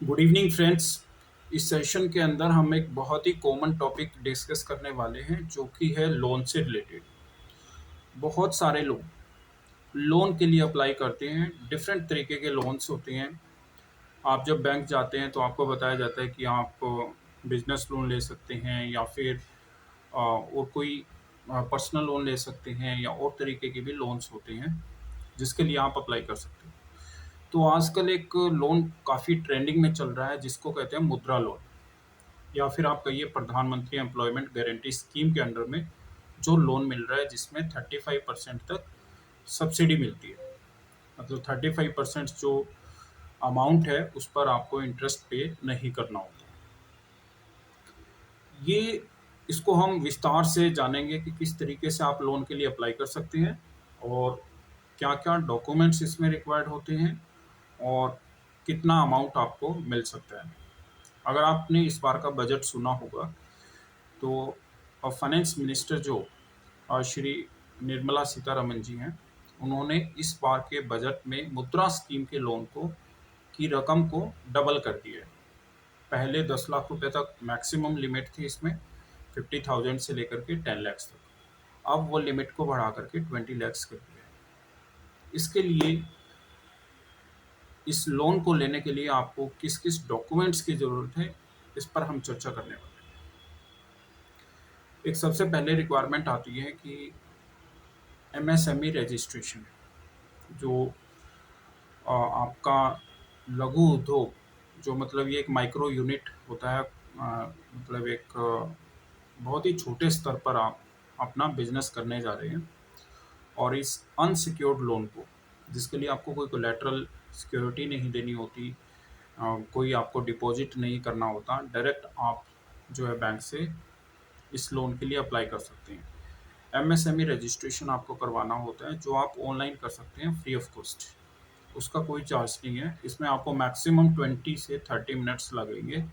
Good evening friends. इस session के अंदर हम एक बहुत ही कॉमन टॉपिक डिस्कस करने वाले हैं जो कि है लोन से रिलेटेड। बहुत सारे लोग लोन के लिए अप्लाई करते हैं। डिफरेंट तरीके के लोन्स होते हैं। आप जब बैंक जाते हैं तो आपको बताया जाता है कि आप बिजनेस लोन ले सकते हैं या फिर और कोई पर्सनल लोन ले सकते हैं या और तरीके के भी लोन्स होते हैं जिसके लिए आप अप्लाई कर सकते हैं। तो आजकल एक लोन काफ़ी ट्रेंडिंग में चल रहा है जिसको कहते हैं मुद्रा लोन, या फिर आप कहिए प्रधानमंत्री एम्प्लॉयमेंट गारंटी स्कीम के अंडर में जो लोन मिल रहा है जिसमें 35% तक सब्सिडी मिलती है। मतलब 35% जो अमाउंट है उस पर आपको इंटरेस्ट पे नहीं करना होता। ये इसको हम विस्तार से जानेंगे कि किस तरीके से आप लोन के लिए अप्लाई कर सकते हैं और क्या क्या डॉक्यूमेंट्स इसमें रिक्वायर्ड होते हैं और कितना अमाउंट आपको मिल सकता है। अगर आपने इस बार का बजट सुना होगा तो फाइनेंस मिनिस्टर जो श्री निर्मला सीतारमन जी हैं, उन्होंने इस बार के बजट में मुद्रा स्कीम के लोन को की रकम को डबल कर दिया है। पहले 10 लाख रुपए तक मैक्सिमम लिमिट थी इसमें, 50,000 से लेकर के 10 लैक्स तक। अब वो लिमिट को बढ़ा करके 20 लैक्स कर दिया है। इसके लिए इस लोन को लेने के लिए आपको किस किस डॉक्यूमेंट्स की ज़रूरत है, इस पर हम चर्चा करने वाले हैं। एक सबसे पहले रिक्वायरमेंट आती है कि एमएसएमई रजिस्ट्रेशन, जो आपका लघु उद्योग, जो मतलब ये एक माइक्रो यूनिट होता है। मतलब एक बहुत ही छोटे स्तर पर आप अपना बिजनेस करने जा रहे हैं और इस अनसिक्योर्ड लोन को, जिसके लिए आपको कोई कोलैटरल सिक्योरिटी नहीं देनी होती, कोई आपको डिपॉजिट नहीं करना होता, डायरेक्ट आप जो है बैंक से इस लोन के लिए अप्लाई कर सकते हैं। एमएसएमई रजिस्ट्रेशन आपको करवाना होता है जो आप ऑनलाइन कर सकते हैं फ्री ऑफ कॉस्ट। उसका कोई चार्ज नहीं है। इसमें आपको मैक्सिमम 20 से 30 मिनट्स लगेंगे।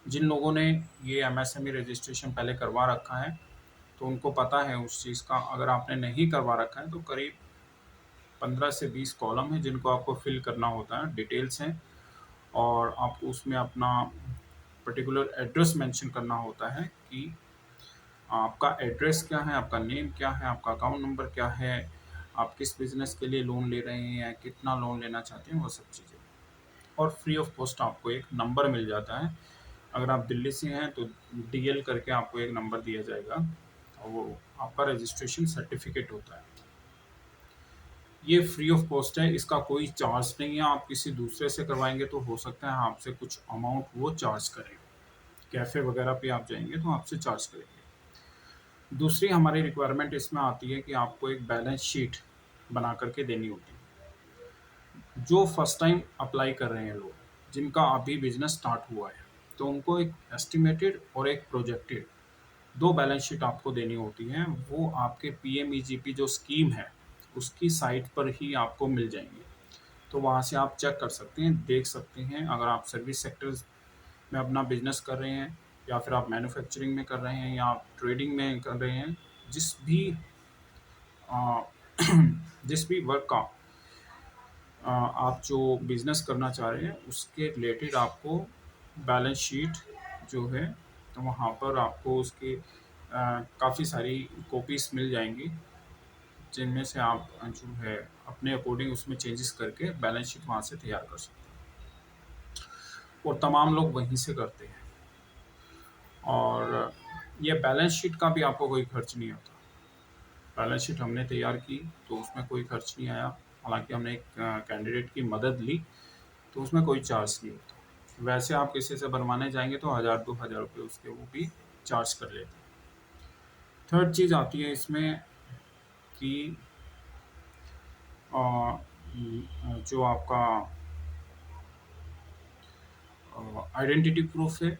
जिन लोगों ने ये एमएसएमई रजिस्ट्रेशन पहले करवा रखा है तो उनको पता है उस चीज़ का। अगर आपने नहीं करवा रखा है तो करीब 15 से 20 कॉलम है जिनको आपको फिल करना होता है, डिटेल्स हैं, और आपको उसमें अपना पर्टिकुलर एड्रेस मेंशन करना होता है कि आपका एड्रेस क्या है, आपका नेम क्या है, आपका अकाउंट नंबर क्या है, आप किस बिज़नेस के लिए लोन ले रहे हैं, कितना लोन लेना चाहते हैं, वो सब चीज़ें। और फ्री ऑफ कॉस्ट आपको एक नंबर मिल जाता है। अगर आप दिल्ली से हैं तो डीएल करके आपको एक नंबर दिया जाएगा और वो आपका रजिस्ट्रेशन सर्टिफिकेट होता है। ये फ्री ऑफ कॉस्ट है, इसका कोई चार्ज नहीं है। आप किसी दूसरे से करवाएंगे तो हो सकता है आपसे कुछ अमाउंट वो चार्ज करें। कैफ़े वगैरह पे आप जाएंगे तो आपसे चार्ज करेंगे। दूसरी हमारी रिक्वायरमेंट इसमें आती है कि आपको एक बैलेंस शीट बना करके देनी होती है। जो फर्स्ट टाइम अप्लाई कर रहे हैं लोग, जिनका अभी बिजनेस स्टार्ट हुआ है, तो उनको एक एस्टिमेटेड और एक प्रोजेक्टेड दो बैलेंस शीट आपको देनी होती हैं। वो आपके पीएमईजीपी जो स्कीम है उसकी साइट पर ही आपको मिल जाएंगे। तो वहाँ से आप चेक कर सकते हैं, देख सकते हैं। अगर आप सर्विस सेक्टर्स में अपना बिजनेस कर रहे हैं या फिर आप मैन्युफैक्चरिंग में कर रहे हैं या आप ट्रेडिंग में कर रहे हैं, जिस भी अ, जिस भी वर्क का आप जो बिजनेस करना चाह रहे हैं उसके रिलेटेड आपको बैलेंस शीट जो है, तो वहाँ पर आपको उसके काफ़ी सारी कॉपीज़ मिल जाएंगी जिनमें से आप जो है अपने अकॉर्डिंग उसमें चेंजेस करके बैलेंस शीट वहाँ से तैयार कर सकते हैं और तमाम लोग वहीं से करते हैं। और ये बैलेंस शीट का भी आपको कोई खर्च नहीं आता। बैलेंस शीट हमने तैयार की तो उसमें कोई खर्च नहीं आया। हालांकि हमने एक कैंडिडेट की मदद ली तो उसमें कोई चार्ज नहीं होता। वैसे आप किसी से बनवाने जाएंगे तो 1000-2000 रुपये उसके वो भी चार्ज कर लेते हैं। थर्ड चीज़ आती है इसमें कि जो आपका आइडेंटिटी प्रूफ है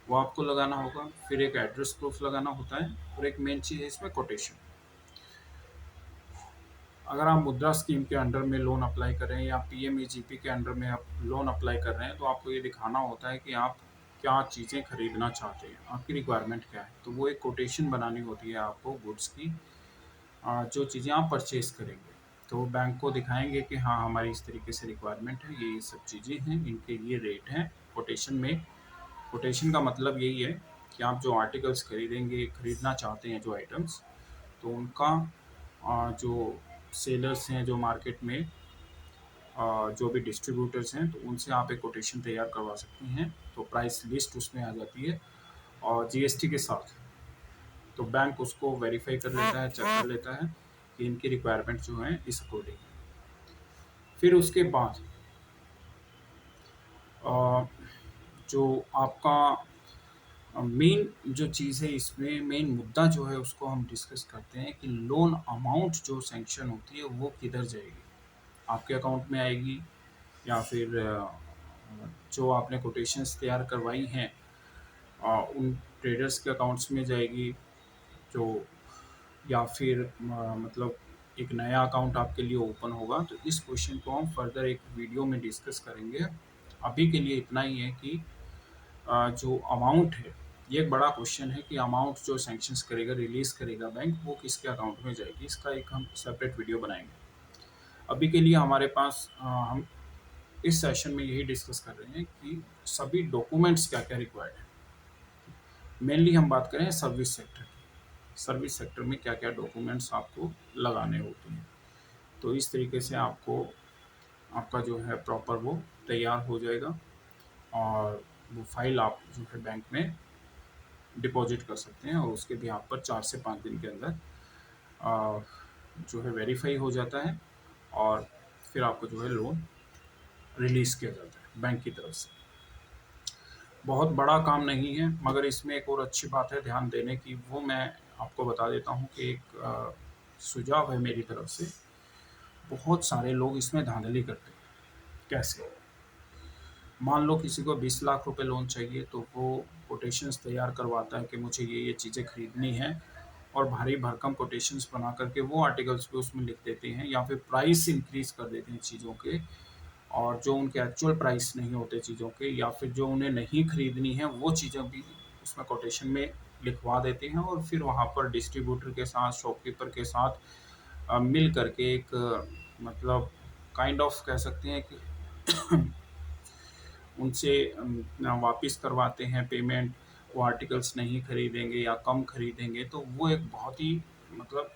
वो आपको लगाना होगा। फिर एक एड्रेस प्रूफ लगाना होता है और एक मेन चीज़ है इसमें कोटेशन। अगर आप मुद्रा स्कीम के अंडर में लोन अप्लाई कर रहे हैं या पीएमईजीपी के अंडर में आप लोन अप्लाई कर रहे हैं तो आपको ये दिखाना होता है कि आप क्या चीज़ें खरीदना चाहते हैं, आपकी रिक्वायरमेंट क्या है। तो वो एक कोटेशन बनानी होती है आपको गुड्स की, जो चीज़ें आप परचेज करेंगे। तो बैंक को दिखाएंगे कि हाँ हमारी इस तरीके से रिक्वायरमेंट है, ये सब चीज़ें हैं, इनके ये रेट हैं। कोटेशन में, कोटेशन का मतलब यही है कि आप जो आर्टिकल्स खरीदेंगे, खरीदना चाहते हैं जो आइटम्स, तो उनका जो सेलर्स हैं जो मार्केट में जो भी डिस्ट्रीब्यूटर्स हैं, तो उनसे आप एक कोटेशन तैयार करवा सकते हैं। तो प्राइस लिस्ट उसमें आ जाती है और जीएसटी के साथ। तो बैंक उसको वेरीफाई कर लेता है, चेक कर लेता है कि इनकी रिक्वायरमेंट जो है इस अकॉर्डिंग। फिर उसके बाद अ, जो आपका मेन जो चीज़ है, इसमें मेन मुद्दा जो है उसको हम डिस्कस करते हैं कि लोन अमाउंट जो सैंक्शन होती है वो किधर जाएगी, आपके अकाउंट में आएगी या फिर जो आपने कोटेशंस तैयार करवाई हैं उन ट्रेडर्स के अकाउंट्स में जाएगी, जो या फिर मतलब एक नया अकाउंट आपके लिए ओपन होगा। तो इस क्वेश्चन को हम फर्दर एक वीडियो में डिस्कस करेंगे। अभी के लिए इतना ही है कि जो अमाउंट है, ये एक बड़ा क्वेश्चन है कि अमाउंट जो सैंक्शंस करेगा, रिलीज़ करेगा बैंक, वो किसके अकाउंट में जाएगी, इसका एक हम सेपरेट वीडियो बनाएंगे। अभी के लिए हमारे पास हम इस सेशन में यही डिस्कस कर रहे हैं कि सभी डॉक्यूमेंट्स क्या क्या रिक्वायर्ड है। मेनली हम बात करें सर्विस सेक्टर की, सर्विस सेक्टर में क्या क्या डॉक्यूमेंट्स आपको लगाने होते हैं। तो इस तरीके से आपको आपका जो है प्रॉपर वो तैयार हो जाएगा और वो फाइल आप जो है बैंक में डिपॉजिट कर सकते हैं और उसके भी आप पर 4 से 5 दिन के अंदर आ, जो है वेरीफाई हो जाता है और फिर आपको जो है लोन रिलीज़ किया जाता है बैंक की तरफ से। बहुत बड़ा काम नहीं है, मगर इसमें एक और अच्छी बात है ध्यान देने की, वो मैं आपको बता देता हूँ कि एक सुझाव है मेरी तरफ से। बहुत सारे लोग इसमें धांधली करते हैं। कैसे? मान लो किसी को 20 लाख रुपए लोन चाहिए, तो वो कोटेशंस तैयार करवाता है कि मुझे ये चीज़ें खरीदनी है और भारी भरकम कोटेशंस बना करके वो आर्टिकल्स भी उसमें लिख देते हैं या फिर प्राइस इंक्रीज कर देते हैं चीज़ों के, और जो उनके एक्चुअल प्राइस नहीं होते चीज़ों के या फिर जो उन्हें नहीं खरीदनी है वो चीज़ें भी उसमें कोटेशन में लिखवा देते हैं और फिर वहाँ पर डिस्ट्रीब्यूटर के साथ, शॉपकीपर के साथ मिल करके एक मतलब काइंड ऑफ कह सकते हैं कि उनसे वापस करवाते हैं पेमेंट, वो आर्टिकल्स नहीं खरीदेंगे या कम खरीदेंगे, तो वो एक बहुत ही मतलब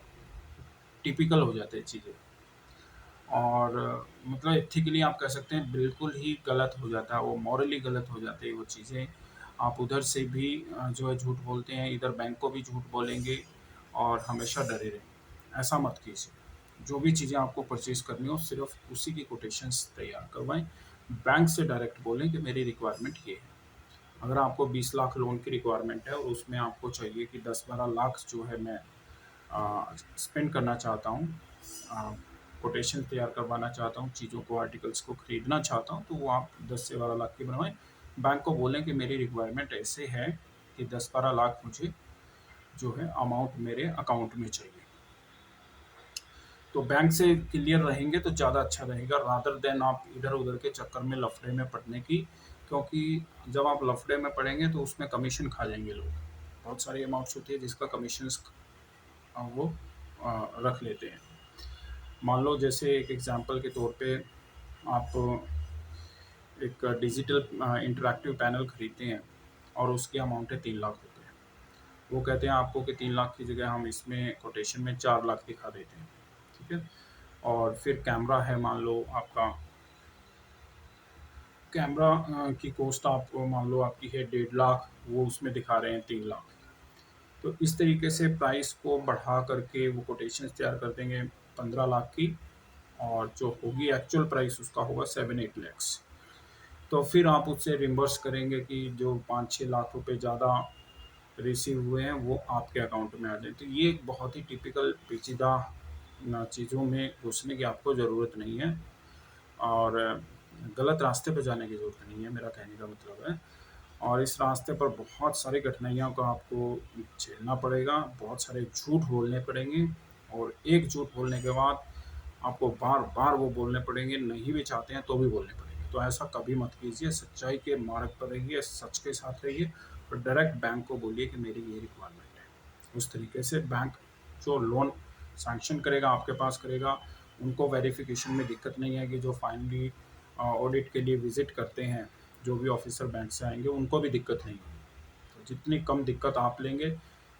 टिपिकल हो जाते हैं चीज़ें और मतलब एथिकली आप कह सकते हैं बिल्कुल ही गलत हो जाता है वो, मॉरली गलत हो जाते हैं वो चीज़ें। आप उधर से भी जो है झूठ बोलते हैं, इधर बैंक को भी झूठ बोलेंगे और हमेशा डरे रहेंगे। ऐसा मत कीजिए। जो भी चीज़ें आपको परचेज़ करनी हो सिर्फ उसी की कोटेशंस तैयार करवाएं। बैंक से डायरेक्ट बोलें कि मेरी रिक्वायरमेंट ये है। अगर आपको 20 लाख लोन की रिक्वायरमेंट है और उसमें आपको चाहिए कि 10-12 लाख जो है मैं स्पेंड करना चाहता हूँ, कोटेशन तैयार करवाना चाहता हूँ, चीज़ों को, आर्टिकल्स को खरीदना चाहता हूँ, तो वो आप 10 से 12 लाख की बनवाएं। बैंक को बोलें कि मेरी रिक्वायरमेंट ऐसे है कि 10-12 लाख मुझे जो है अमाउंट मेरे अकाउंट में चाहिए। तो बैंक से क्लियर रहेंगे तो ज़्यादा अच्छा रहेगा, रादर देन आप इधर उधर के चक्कर में लफड़े में पड़ने की, क्योंकि जब आप लफड़े में पड़ेंगे तो उसमें कमीशन खा जाएंगे लोग। बहुत सारी अमाउंट्स होती है जिसका कमीशन वो रख लेते हैं। मान लो जैसे एक एग्जांपल के तौर पे आप एक डिजिटल इंटरैक्टिव पैनल खरीदते हैं और उसकी अमाउंट है 3 लाख रुपए। वो कहते हैं आपको कि 3 लाख की जगह हम इसमें कोटेशन में 4 लाख दिखा देते हैं, ठीक है। और फिर कैमरा है, मान लो आपका कैमरा की कॉस्ट आप मान लो आपकी है 1.5 लाख, वो उसमें दिखा रहे हैं 3 लाख। तो इस तरीके से प्राइस को बढ़ा करके वो कोटेशन तैयार कर देंगे 15 लाख की, और जो होगी एक्चुअल प्राइस उसका होगा 7-8 लैक्स। तो फिर आप उससे रिम्बर्स करेंगे कि जो 5-6 लाख रुपए ज़्यादा रिसीव हुए हैं वो आपके अकाउंट में आ जाए। तो ये एक बहुत ही टिपिकल पेचीदा चीज़ों में घुसने की आपको ज़रूरत नहीं है और गलत रास्ते पर जाने की ज़रूरत नहीं है, मेरा कहने का मतलब है। और इस रास्ते पर बहुत सारी कठिनाइयों का आपको झेलना पड़ेगा, बहुत सारे झूठ बोलने पड़ेंगे और एक झूठ बोलने के बाद आपको बार-बार वो बोलने पड़ेंगे, नहीं भी चाहते हैं तो भी बोलने पड़ेंगे। तो ऐसा कभी मत कीजिए, सच्चाई के मार्ग पर रहिए, सच के साथ रहिए और डायरेक्ट बैंक को बोलिए कि मेरी ये रिक्वायरमेंट है। उस तरीके से बैंक जो लोन सैंक्शन करेगा, आपके पास करेगा, उनको वेरिफिकेशन में दिक्कत नहीं आएगी। जो फाइनली ऑडिट के लिए विजिट करते हैं, जो भी ऑफिसर बैंक से आएंगे, उनको भी दिक्कत नहीं होगी। तो जितनी कम दिक्कत आप लेंगे,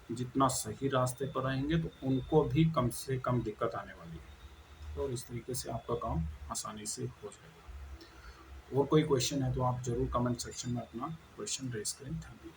जितना सही रास्ते पर आएंगे, तो उनको भी कम से कम दिक्कत आने वाली है। तो इस तरीके से आपका काम आसानी से हो जाएगा। और कोई क्वेश्चन है तो आप ज़रूर कमेंट सेक्शन में अपना क्वेश्चन रेज करें। Thank you.